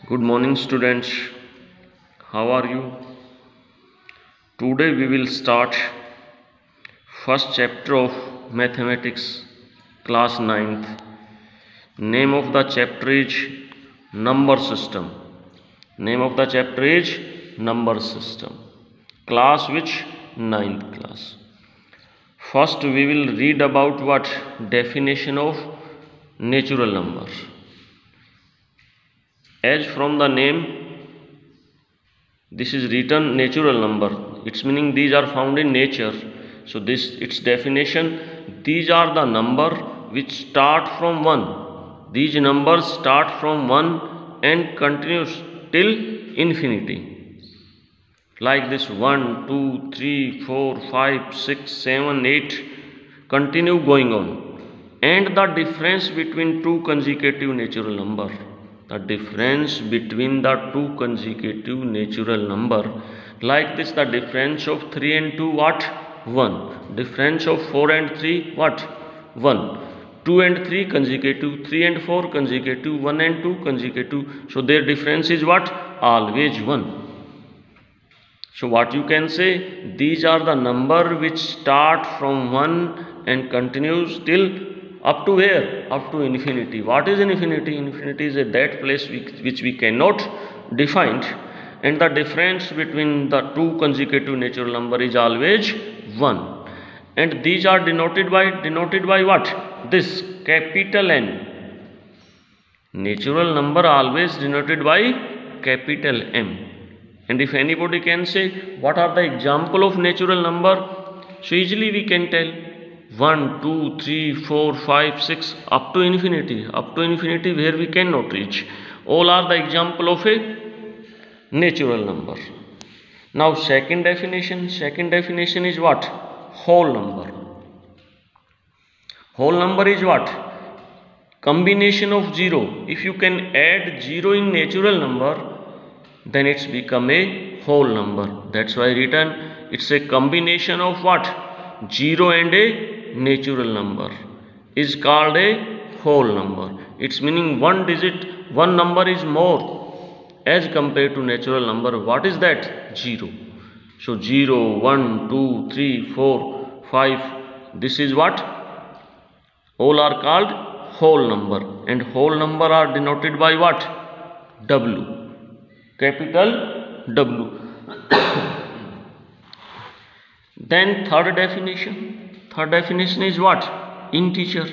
Good morning, students. How are you? Today we will start first chapter of mathematics, class 9th. Name of the chapter is number system. Name of the chapter is number system. Class which? 9th class. First we will read about what? Definition of natural numbers. As from the name, this is written natural number. Its meaning these are found in nature. So this its definition, these are the number which start from 1. These numbers start from 1 and continues till infinity. Like this 1, 2, 3, 4, 5, 6, 7, 8 continue going on. And the difference between two consecutive natural number. The difference between the two consecutive natural number, like this, the difference of 3 and 2 what? 1. Difference of 4 and 3 what? 1. 2 and 3 consecutive, 3 and 4 consecutive, 1 and 2 consecutive. So their difference is what? Always 1. So what you can say, these are the number which start from 1 and continues till up to where? Up to infinity. What is infinity? Infinity is that place which we cannot define, and the difference between the two consecutive natural number is always 1. And these are denoted by what? This capital N. Natural number always denoted by capital M. And if anybody can say what are the example of natural number, so easily we can tell 1, 2, 3, 4, 5, 6 up to infinity where we cannot reach. All are the example of a natural number. Now second definition is what? Whole number. Whole number is what? Combination of 0. If you can add 0 in natural number, then it's become a whole number. That's why written it's a combination of what? 0 and a natural number is called a whole number. It's meaning one number is more as compared to natural number. What is that? 0. So 0, 1, 2, 3, 4, 5. This is what? All are called whole number, and whole number are denoted by what? W. Capital W. Then third definition is what? Integer.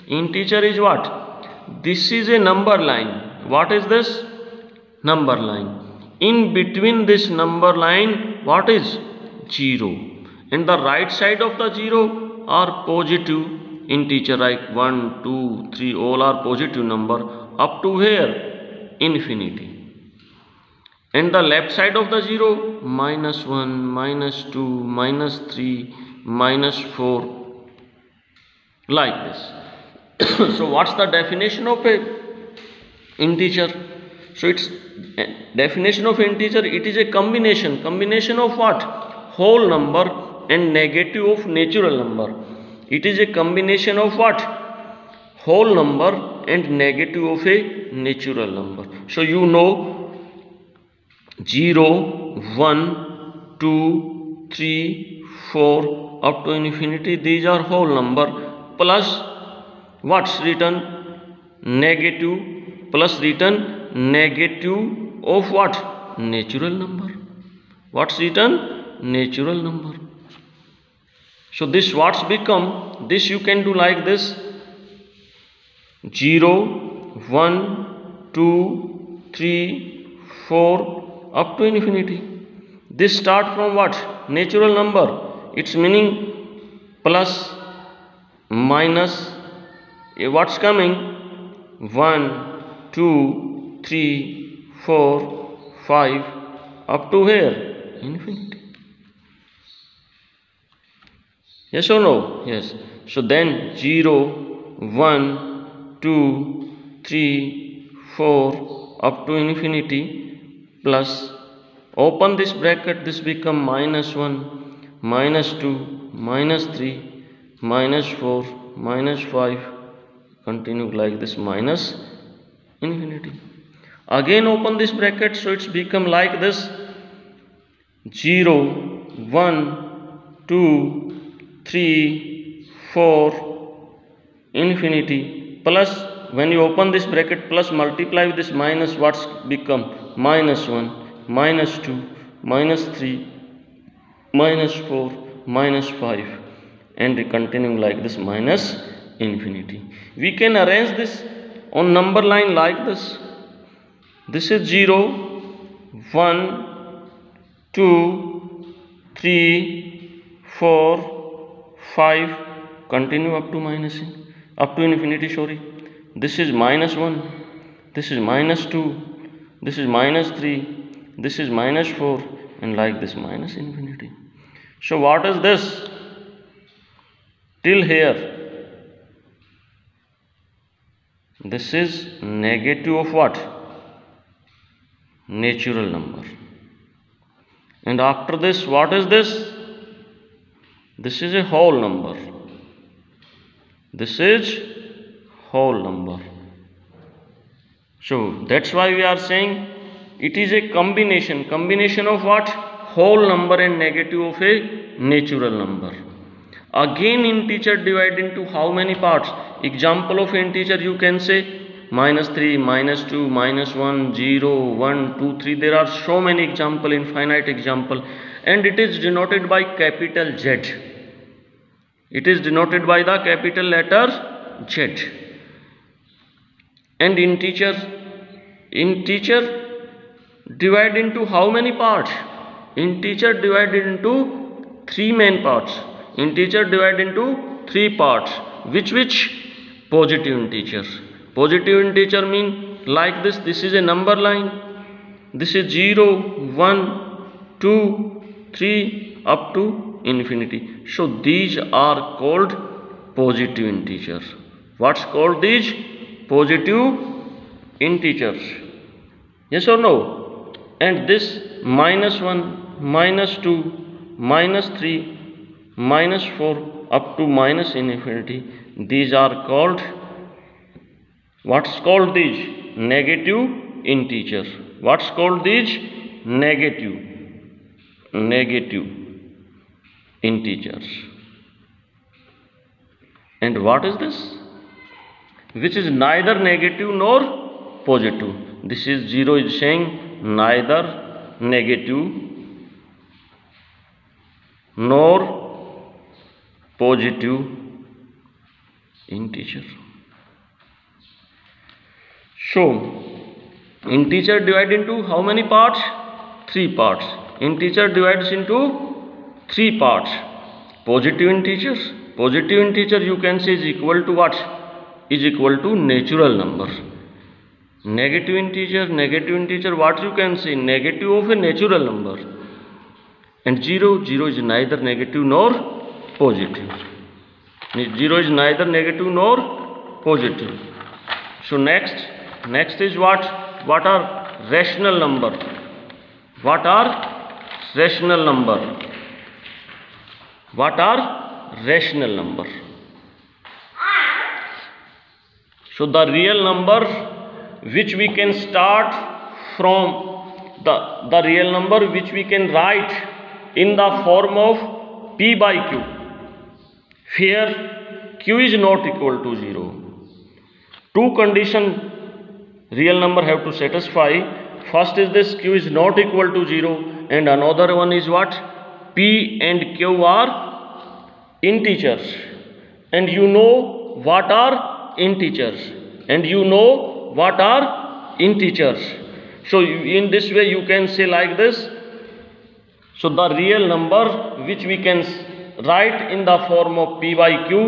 Integer is what? This is a number line. What is this? Number line. In between this number line, what is? 0. And the right side of the 0 are positive integer, like 1, 2, 3, all are positive number up to where? Infinity. And the left side of the 0, -1, -2, -3, -4, like this. So what's the definition of a integer? So its definition of integer, it is a combination of what? Whole number and negative of natural number. It is a combination of what? Whole number and negative of a natural number. So you know 0, 1, 2, 3, 4 up to infinity, these are whole number, plus what's written? Negative, plus written negative of what? Natural number. What's written? Natural number. So this what's become? This you can do like this: 0, 1, 2, 3, 4 up to infinity. This start from what? Natural number. Its meaning plus, minus, what's coming? 1, 2, 3, 4, 5 up to where? Infinity. Yes or no? Yes. So then 0, 1, 2, 3, 4 up to infinity, plus, open this bracket, this become -1, -2, -3, -4, -5, continue like this minus infinity. Again open this bracket, so it's become like this: 0, 1, 2, 3, 4, infinity, plus when you open this bracket plus multiply with this minus, what's become? -1, -2, -3, -4, -5, and continuing like this minus infinity. We can arrange this on number line like this. This is 0, 1, 2, 3, 4, 5, continue up to infinity, sorry. This is -1, this is -2, this is -3, this is -4, and like this minus infinity. So what is this till here? This is negative of what? Natural number. And after this, what is this? This is a whole number. This is whole number. So that's why we are saying it is a combination of what? Whole number and negative of a natural number. Again integer divided into how many parts? Example of integer you can say -3, -2, -1, 0, 1, 2, 3. There are so many example, infinite example, and it is denoted by capital Z. It is denoted by the capital letter Z. And integer divided into how many parts? Integer divided into 3 main parts. Integer divided into 3 parts. Which? Positive integer. Positive integer mean like this. This is a number line. This is 0, 1, 2, 3 up to infinity. So these are called positive integers. What's called these? Positive integers. Yes or no? And this -1, -2, -3, -4 up to minus infinity, these are called, what's called these? Negative integers. What's called these? Negative integers. And what is this? Which is neither negative nor positive. This is 0 is saying neither negative nor positive integer. So integer divided into how many parts? 3 parts. Integer divides into 3 parts. Positive integers. Positive integer you can say is equal to what? Is equal to natural number. Negative integer, what you can say? Negative of a natural number. And 0 is neither negative nor positive. 0 is neither negative nor positive. So next is what? What are rational number? What are rational number? What are rational number? So the real number which we can start from, the real number which we can write in the form of P by Q, where Q is not equal to 0. Two conditions real number have to satisfy. First is this: Q is not equal to 0, and another one is what? P and Q are integers, and you know what are integers, and you know what are integers. So in this way you can say like this. So the real number which we can write in the form of P by Q,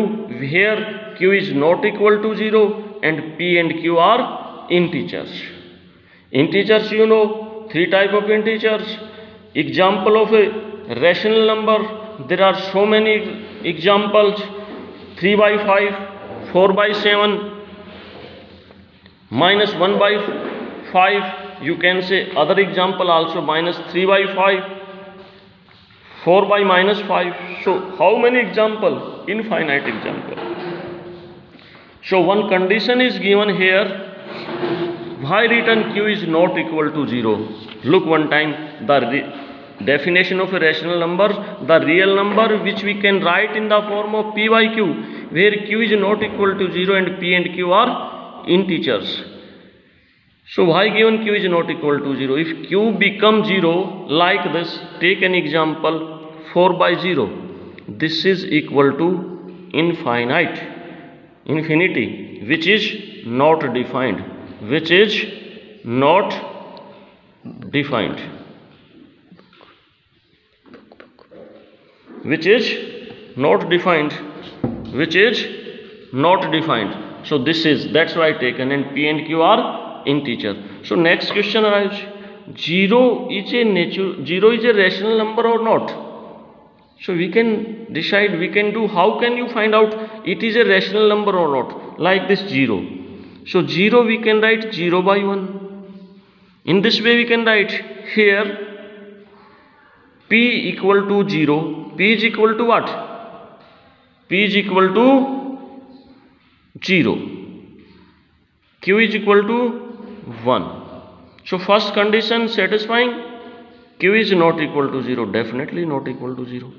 where Q is not equal to 0 and P and Q are integers. Integers, you know, 3 type of integers. Example of a rational number, there are so many examples: 3 by 5, 4 by 7, -1 by 5. You can say other example also, -3 by 5, 4 by -5. So how many example? Infinite example. So one condition is given here. why written q is not equal to 0? Look one time, the definition of a rational number, the real number which we can write in the form of p by q, where q is not equal to 0 and p and q are integers. So why given q is not equal to 0? If q becomes 0 like this, take an example 4 by 0. This is equal to infinity, which is not defined, which is not defined, which is not defined, which is not defined. So this is, that's why taken, and p and q are integer. So next question arrives, 0 is a rational number or not? So we can decide, we can do, how can you find out it is a rational number or not? Like this 0. So 0 we can write 0 by 1. In this way we can write here p equal to 0. P is equal to what? P is equal to 0. Q is equal to 1. So first condition satisfying, q is not equal to 0, definitely not equal to 0,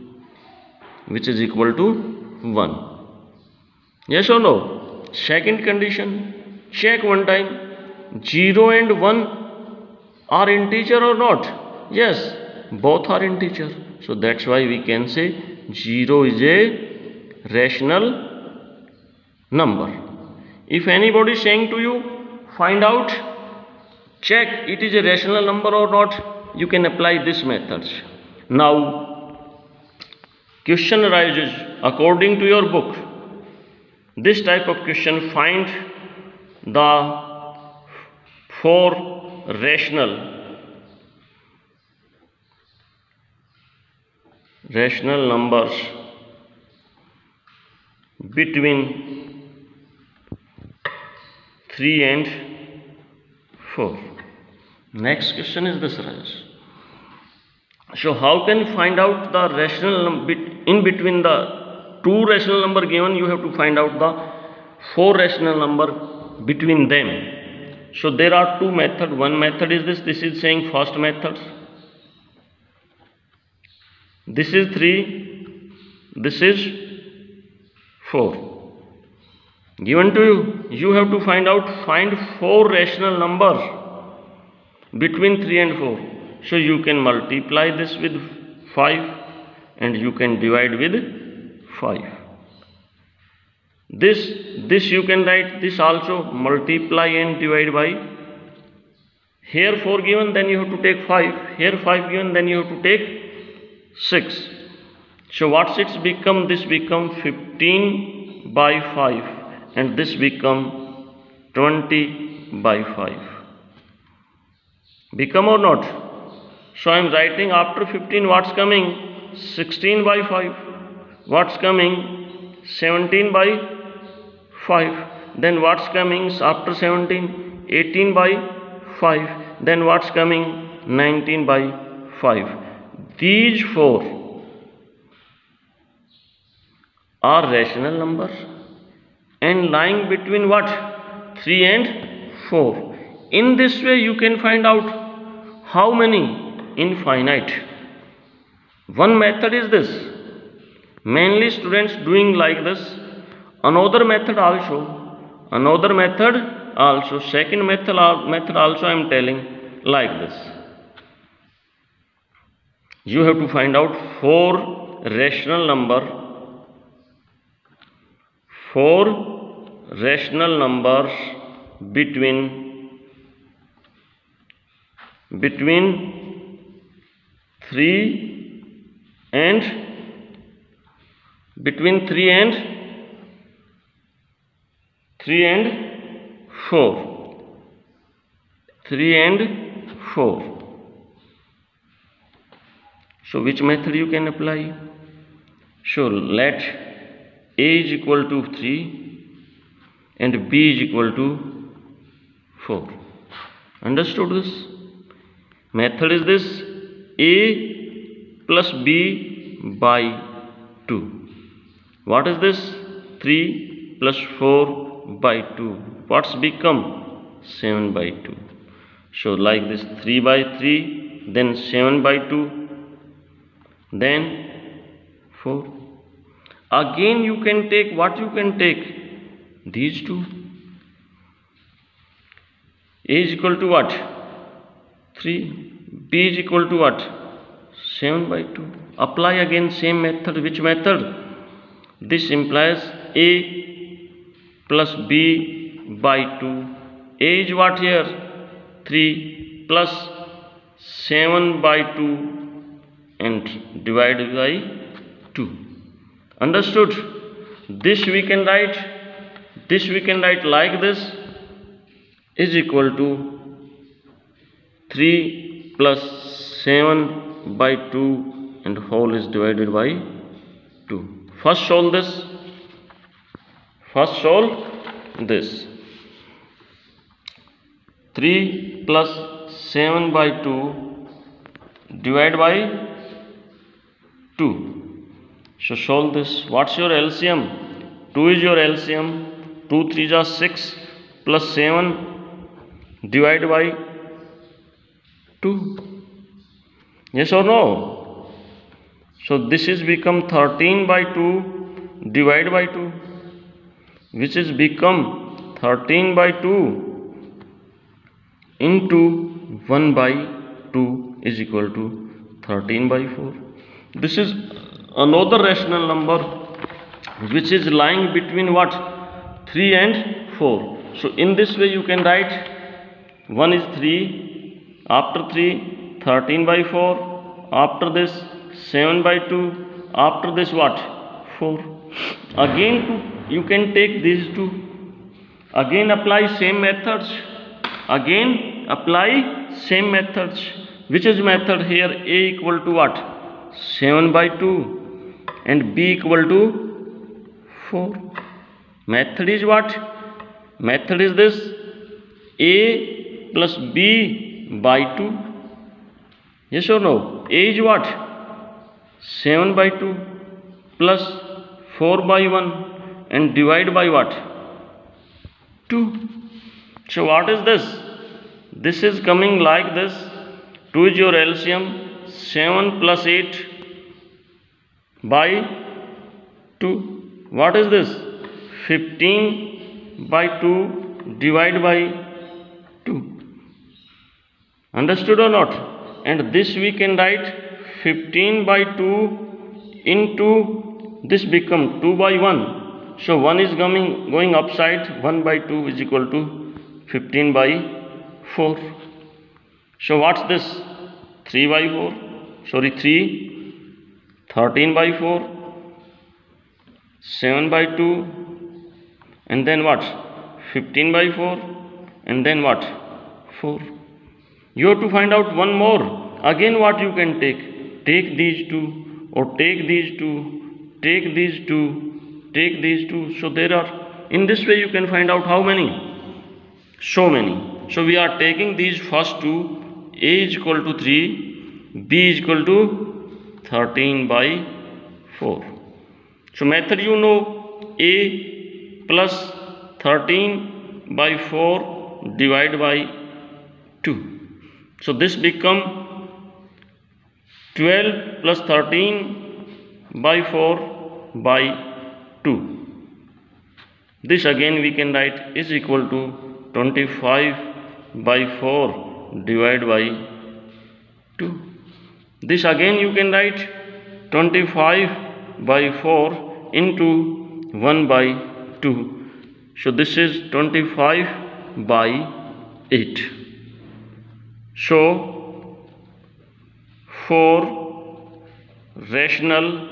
which is equal to 1. Yes or no? Second condition, check one time, 0 and 1 are integer or not? Yes, both are integer. So that's why we can say 0 is a rational number. If anybody is saying to you, find out, check it is a rational number or not, you can apply this method. Now, question arises according to your book. This type of question, find the 4 rational numbers between 3 and 4. Next question is this, Rajesh. So how can you find out the rational in between the 2 rational number given? You have to find out the 4 rational number between them. So there are 2 methods. One method is this is saying first method. This is 3, this is 4. Given to you, you have to find 4 rational numbers between 3 and 4. So you can multiply this with 5 and you can divide with 5. This you can write this also, multiply and divide by. Here 4 given, then you have to take 5. Here 5 given, then you have to take 6. So what 6 become? This become 15 by 5 and this become 20 by 5. Become or not? So I am writing after 15 what's coming? 16 by 5. What's coming? 17 by 5. Then what's coming after 17? 18 by 5. Then what's coming? 19 by 5. These 4 are rational numbers and lying between what? 3 and 4. In this way you can find out how many? Infinite. One method is this. Mainly students doing like this. Another method also. Second method also I am telling like this. You have to find out 4 rational numbers between 3 and 4. 3 and 4. So which method you can apply? So let A is equal to 3 and B is equal to 4. Understood this? Method is this: A plus B by 2. What is this? 3 plus 4 by 2. What's become? 7 by 2. So like this, 3 by 3, then 7 by 2, then 4. Again you can take what you can take? These two. A is equal to what? 3. B is equal to what? 7 by 2. Apply again same method. Which method? This implies A plus B by 2. A is what here? 3 plus 7 by 2 and divided by 2. Understood? This we can write like this, is equal to 3 plus 7 by 2 and whole is divided by 2. First solve this. 3 plus 7 by 2 divided by 2. So solve this. What's your LCM? 2 is your LCM. 2 3s are 6 plus 7 divided by 2. Yes or no? So this is become 13 by 2 divided by 2, which is become 13 by 2 into 1 by 2 is equal to 13 by 4. This is another rational number which is lying between what? 3 and 4. So in this way you can write 1 is 3, after 3 13 by 4, after this 7 by 2, after this what? 4. Again you can take these two. Again apply same methods. Which is method here? A equal to what? 7 by 2 and B equal to 4. Method is what? Method is this: A plus B by 2. Yes or no? A is what? 7 by 2 plus 4 by 1 and divide by what? 2. So what is this? This is coming like this. 2 is your LCM. 7 plus 8 by 2. What is this? 15 by 2 divided by 2. Understood or not? And this we can write 15 by 2 into this become 2 by 1. So 1 is going upside. 1 by 2 is equal to 15 by 4. So what's this? 3 by 4. Sorry, 3. 13 by 4. 7 by 2. And then what? 15 by 4. And then what? 4. You have to find out one more. Again what you can take? Take these two, or take these two, take these two, take these two. So there are, in this way you can find out how many? So many. So we are taking these first two. A is equal to 3, B is equal to 13 by 4. So method you know, A plus 13 by 4 divided by 2. So this become 12 plus 13 by 4 by 2. This again we can write is equal to 25 by 4 divided by 2. This again you can write 25 by 4 into 1 by 2. So this is 25 by 8. So 4 rational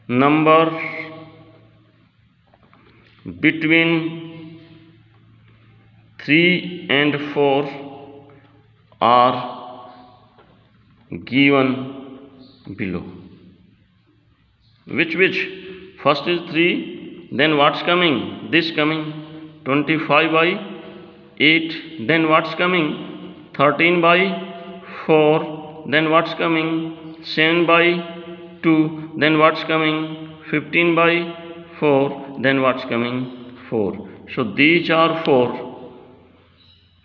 number between 3 and 4 are given below. Which? First is 3, then what's coming? This coming 25 by 8, then what's coming? 13 by 4, then what's coming? 7 by 2, then what's coming? 15 by 4, then what's coming? 4. So these are 4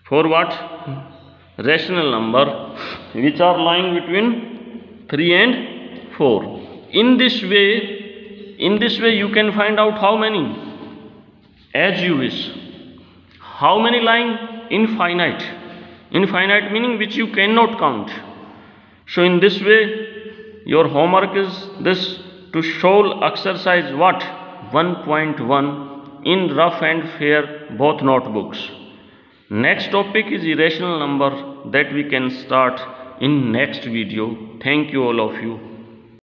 For what? Rational number which are lying between 3 and 4. In this way you can find out how many as you wish. How many lying? Infinite. Infinite meaning which you cannot count. So in this way your homework is this, to solve exercise what? 1.1 in rough and fair both notebooks. Next topic is irrational number, that we can start in next video. Thank you all of you.